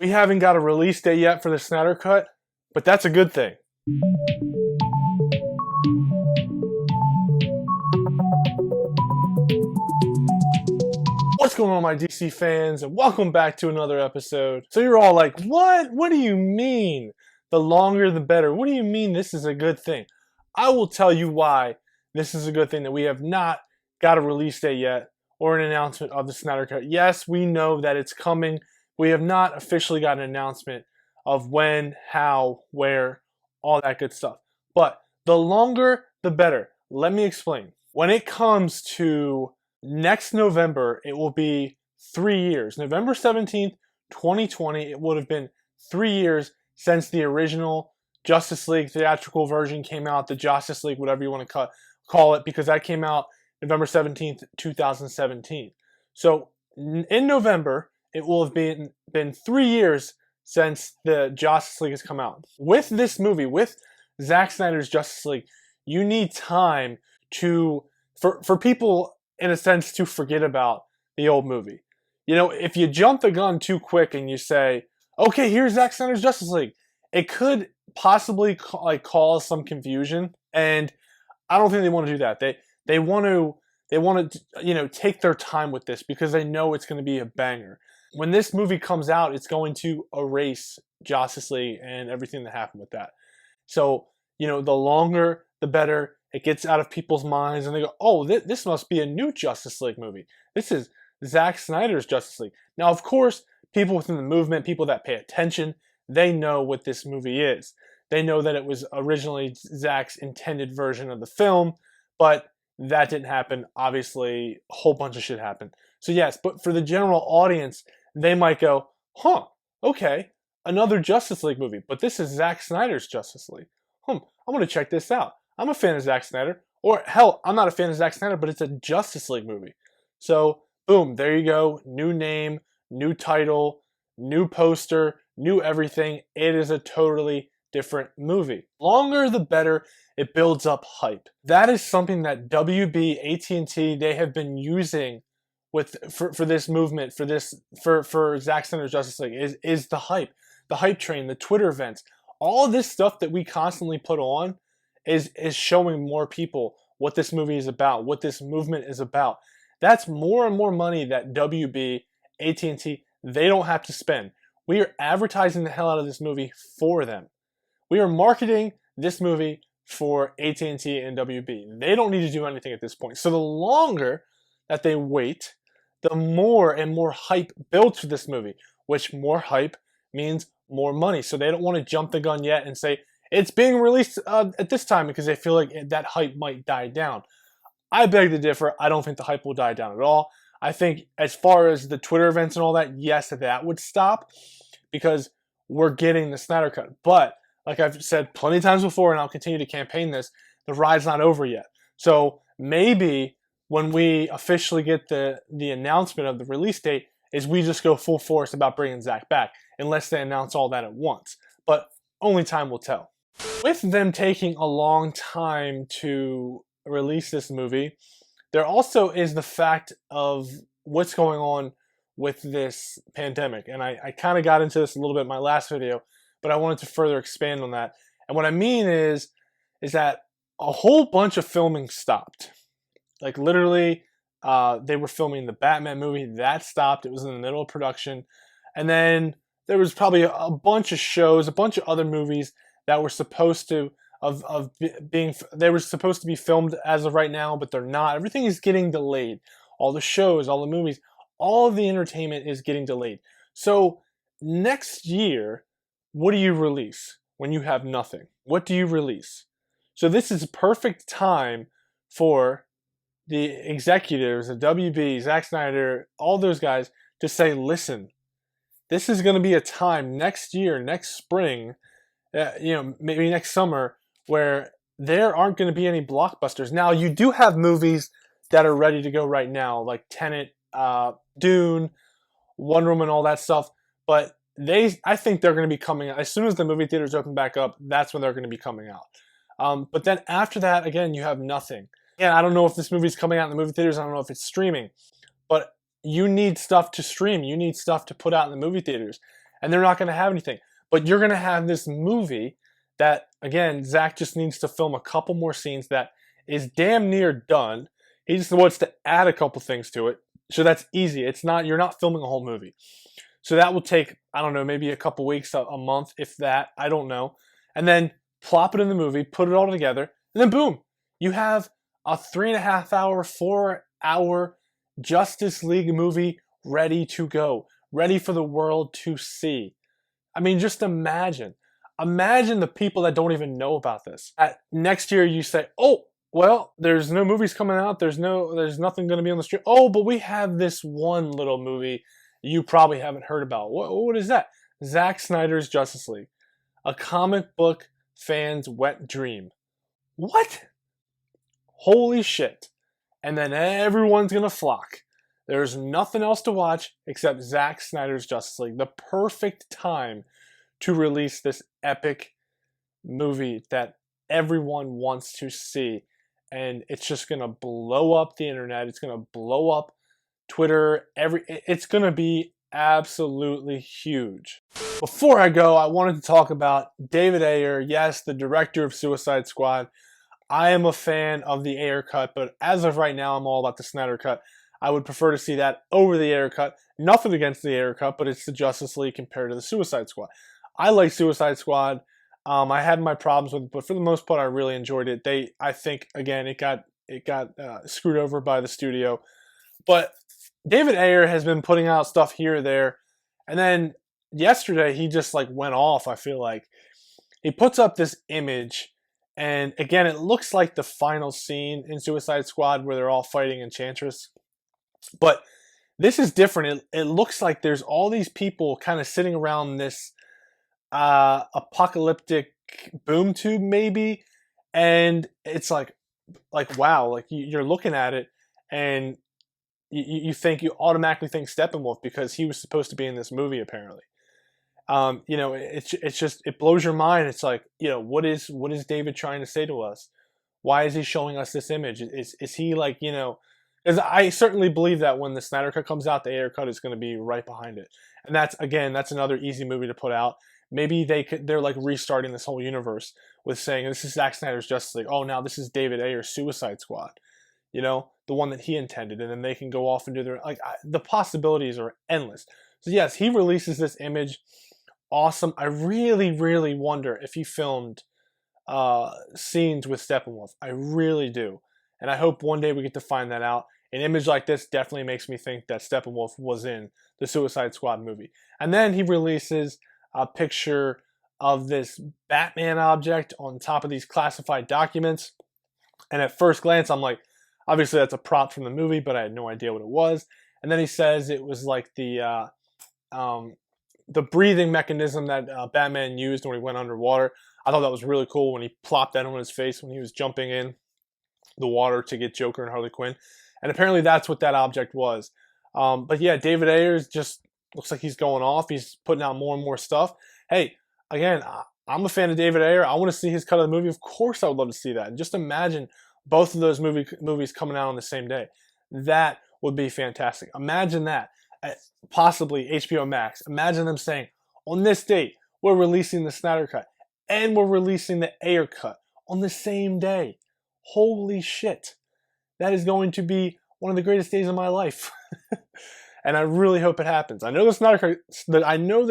We haven't got a release date yet for the Snyder Cut, but that's a good thing. What's going on, my DC fans, and welcome back to another episode. So you're all like, what? What do you mean? The longer the better. What do you mean this is a good thing? I will tell you why this is a good thing, that we have not got a release date yet or an announcement of the Snyder Cut. Yes, we know that it's coming. We have not officially got an announcement of when, how, where, all that good stuff. But the longer, the better. Let me explain. When it comes to next November, it will be 3 years. November 17th, 2020, it would have been 3 years since the original Justice League theatrical version came out, the Justice League, whatever you want to call it, because that came out November 17th, 2017. So in November, it will have been 3 years since the Justice League has come out. With this movie, with Zack Snyder's Justice League, you need time for people, in a sense, to forget about the old movie. You know, if you jump the gun too quick and you say, okay, here's Zack Snyder's Justice League, it could possibly cause some confusion, and I don't think they want to do that. They want to take their time with this because they know it's going to be a banger. When this movie comes out, it's going to erase Justice League and everything that happened with that. So, the longer, the better. It gets out of people's minds, and they go, oh, this must be a new Justice League movie. This is Zack Snyder's Justice League. Now, of course, people within the movement, people that pay attention, they know what this movie is. They know that it was originally Zack's intended version of the film, but that didn't happen. Obviously, a whole bunch of shit happened. So yes, but for the general audience, they might go, huh, okay, another Justice League movie, but this is Zack Snyder's Justice League. I'm going to check this out. I'm a fan of Zack Snyder. Or, hell, I'm not a fan of Zack Snyder, but it's a Justice League movie. So, boom, there you go. New name, new title, new poster, new everything. It is a totally different movie. Longer the better. It builds up hype. That is something that WB, AT&T, they have been using for this movement, for Zack Snyder's Justice League, is the hype train, the Twitter events. All of this stuff that we constantly put on is showing more people what this movie is about, what this movement is about. That's more and more money that WB, AT&T, they don't have to spend. We are advertising the hell out of this movie for them. We are marketing this movie for AT&T and WB. They don't need to do anything at this point. So the longer that they wait, the more and more hype builds for this movie, which more hype means more money. So they don't want to jump the gun yet and say, it's being released at this time, because they feel like that hype might die down. I beg to differ. I don't think the hype will die down at all. I think as far as the Twitter events and all that, yes, that would stop because we're getting the Snyder Cut. But like I've said plenty of times before, and I'll continue to campaign this, the ride's not over yet. So maybe when we officially get the announcement of the release date, is we just go full force about bringing Zack back, unless they announce all that at once. But only time will tell. With them taking a long time to release this movie, there also is the fact of what's going on with this pandemic. And I kind of got into this a little bit in my last video, but I wanted to further expand on that. And what I mean is that a whole bunch of filming stopped. Like literally, they were filming the Batman movie. That stopped. It was in the middle of production. And then there was probably a bunch of shows, a bunch of other movies that were supposed to they were supposed to be filmed as of right now, but they're not. Everything is getting delayed. All the shows, all the movies, all of the entertainment is getting delayed. So next year, what do you release when you have nothing? What do you release? So this is a perfect time for the executives, the WB, Zack Snyder, all those guys to say, listen, this is going to be a time next year, next spring, maybe next summer, where there aren't going to be any blockbusters. Now, you do have movies that are ready to go right now, like Tenet, Dune, Wonder Woman, all that stuff. But I think they're going to be coming out as soon as the movie theaters open back up. That's when they're going to be coming out. But then after that, again, you have nothing. Yeah, I don't know if this movie's coming out in the movie theaters. I don't know if it's streaming, but you need stuff to stream. You need stuff to put out in the movie theaters. and they're not going to have anything. But you're going to have this movie that, again, Zack just needs to film a couple more scenes that is damn near done. He just wants to add a couple things to it. So that's easy. It's not, you're not filming a whole movie. So that will take, I don't know, maybe a couple weeks, a month, if that, I don't know. And then plop it in the movie, put it all together, and then boom, you have a 3.5 hour, 4 hour Justice League movie ready to go, ready for the world to see. I mean, just imagine. Imagine the people that don't even know about this. Next year you say, oh, well, there's no movies coming out. There's nothing going to be on the street. Oh, but we have this one little movie you probably haven't heard about. What is that? Zack Snyder's Justice League. A comic book fan's wet dream. What? Holy shit. And then everyone's going to flock. There's nothing else to watch except Zack Snyder's Justice League. The perfect time to release this epic movie that everyone wants to see. And it's just going to blow up the internet. It's going to blow up Twitter. It's going to be absolutely huge. Before I go, I wanted to talk about David Ayer. Yes, the director of Suicide Squad. I am a fan of the Ayer cut, but as of right now, I'm all about the Snyder cut. I would prefer to see that over the Ayer cut. Nothing against the Ayer cut, but it's the Justice League compared to the Suicide Squad. I like Suicide Squad. I had my problems with it, but for the most part, I really enjoyed it. I think, again, it got screwed over by the studio. But David Ayer has been putting out stuff here or there, and then yesterday he just like went off. I feel like he puts up this image, and again, it looks like the final scene in Suicide Squad where they're all fighting Enchantress. But this is different. It looks like there's all these people kind of sitting around this apocalyptic boom tube maybe, and it's like wow, like you're looking at it and you automatically think Steppenwolf because he was supposed to be in this movie apparently. It's just, it blows your mind. It's like, what is David trying to say to us? Why is he showing us this image? Is he like, because I certainly believe that when the Snyder Cut comes out, the Ayer Cut is going to be right behind it. And that's another easy movie to put out. Maybe they're like restarting this whole universe with saying, this is Zack Snyder's Justice League. Oh, now this is David Ayer's Suicide Squad. The one that he intended. And then they can go off and do the possibilities are endless. So yes, he releases this image. Awesome. I really, really wonder if he filmed scenes with Steppenwolf. I really do. And I hope one day we get to find that out. An image like this definitely makes me think that Steppenwolf was in the Suicide Squad movie. And then he releases a picture of this Batman object on top of these classified documents. And at first glance, I'm like, obviously that's a prop from the movie, but I had no idea what it was. And then he says it was like the breathing mechanism that Batman used when he went underwater. I thought that was really cool when he plopped that on his face when he was jumping in the water to get Joker and Harley Quinn. And apparently that's what that object was. But yeah, David Ayers just looks like he's going off. He's putting out more and more stuff. Hey, again, I'm a fan of David Ayer. I want to see his cut of the movie. Of course I would love to see that. And just imagine both of those movies coming out on the same day. That would be fantastic. Imagine that. Possibly HBO Max. Imagine them saying, on this date, we're releasing the Snyder Cut and we're releasing the Ayer Cut on the same day. Holy shit. That is going to be one of the greatest days of my life. And I really hope it happens. I know the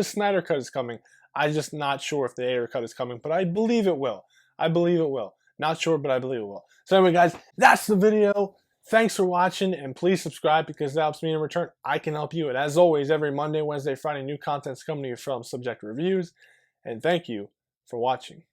Snyder Cut is coming. I'm just not sure if the Ayer Cut is coming, but I believe it will. Not sure, but I believe it will. So anyway, guys, that's the video. Thanks for watching, and please subscribe because that helps me in return. I can help you. And as always, every Monday, Wednesday, Friday, new content's coming to you from Subject Reviews. And thank you for watching.